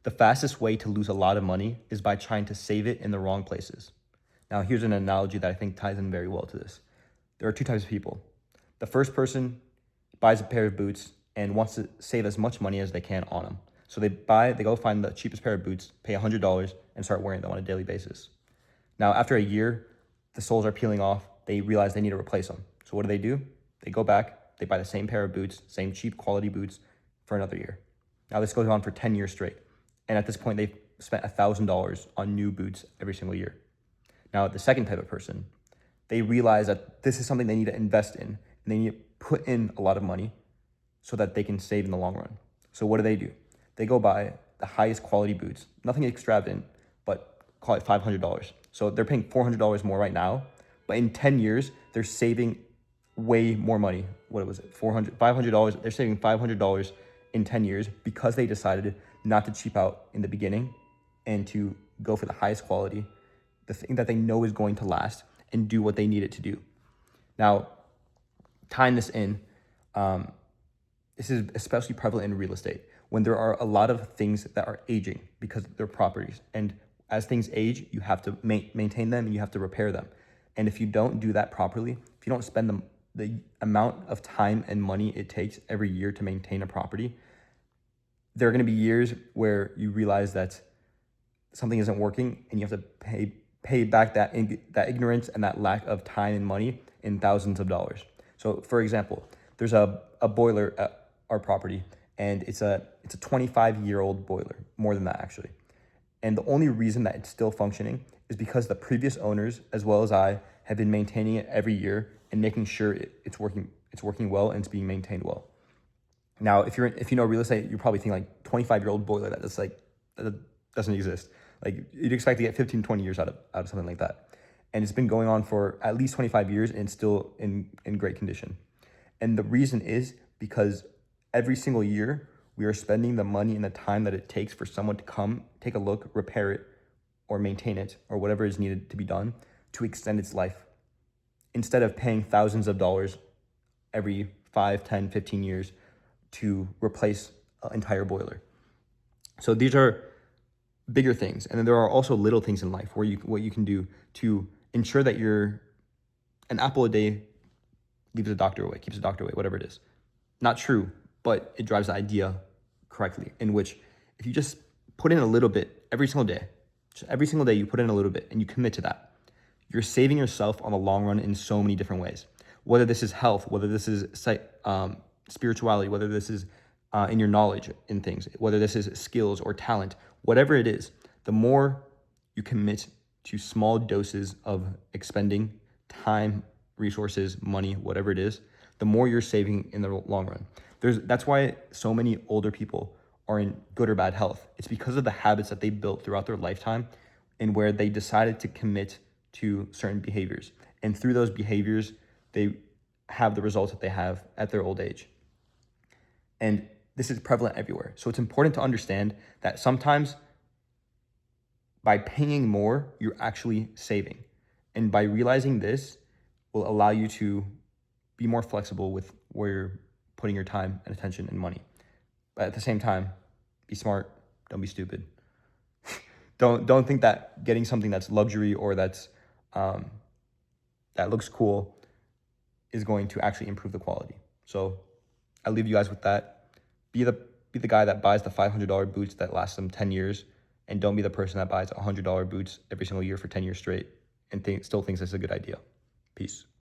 The fastest way to lose a lot of money is by trying to save it in the wrong places. Now, here's an analogy that I think ties in very well to this. There are two types of people. The first person buys a pair of boots and wants to save as much money as they can on them. So they go find the cheapest pair of boots, pay $100, and start wearing them on a daily basis. Now, after a year, the soles are peeling off. They realize they need to replace them. So what do? They go back, they buy the same pair of boots, same cheap quality boots for another year. Now this goes on for 10 years straight. And at this point, they've spent $1,000 on new boots every single year. Now, the second type of person, they realize that this is something they need to invest in, and they need to put in a lot of money so that they can save in the long run. So what do? They go buy the highest quality boots, nothing extravagant, but call it $500. So they're paying $400 more right now, but in 10 years, they're saving way more money. What was it? $500. They're saving $500 in 10 years because they decided not to cheap out in the beginning and to go for the highest quality, the thing that they know is going to last, and do what they need it to do. Now, tying this in, this is especially prevalent in real estate when there are a lot of things that are aging because they're properties. And as things age, you have to maintain them and you have to repair them. And if you don't do that properly, if you don't spend the amount of time and money it takes every year to maintain a property, there are going to be years where you realize that something isn't working and you have to pay back that ignorance and that lack of time and money in thousands of dollars. So for example, there's a boiler at our property, and it's a 25-year-old boiler, more than that actually. And the only reason that it's still functioning is because the previous owners, as well as I, have been maintaining it every year and making sure it's working well and it's being maintained well. Now, if you know real estate, you're probably thinking like 25-year-old boiler that doesn't exist. Like you'd expect to get 15, 20 years out of something like that. And it's been going on for at least 25 years and it's still in great condition. And the reason is because every single year we are spending the money and the time that it takes for someone to come, take a look, repair it, or maintain it, or whatever is needed to be done to extend its life. Instead of paying thousands of dollars every 5, 10, 15 years to replace an entire boiler. So these are bigger things. And then there are also little things in life where what you can do to ensure that an apple a day keeps the doctor away, whatever it is. Not true, but it drives the idea correctly, in which if you just put in a little bit every single day you put in a little bit and you commit to that, you're saving yourself on the long run in so many different ways. Whether this is health, whether this is spirituality, whether this is in your knowledge in things, whether this is skills or talent, whatever it is, the more you commit to small doses of expending time, resources, money, whatever it is, the more you're saving in the long run. That's why so many older people are in good or bad health. It's because of the habits that they built throughout their lifetime and where they decided to commit to certain behaviors. And through those behaviors, they have the results that they have at their old age. And this is prevalent everywhere. So it's important to understand that sometimes by paying more, you're actually saving. And by realizing this will allow you to be more flexible with where you're putting your time and attention and money. But at the same time, be smart, don't be stupid. Don't think that getting something that's luxury or that's that looks cool is going to actually improve the quality. So I leave you guys with that. Be the guy that buys the $500 boots that last them 10 years, and don't be the person that buys $100 boots every single year for 10 years straight and still thinks it's a good idea. Peace.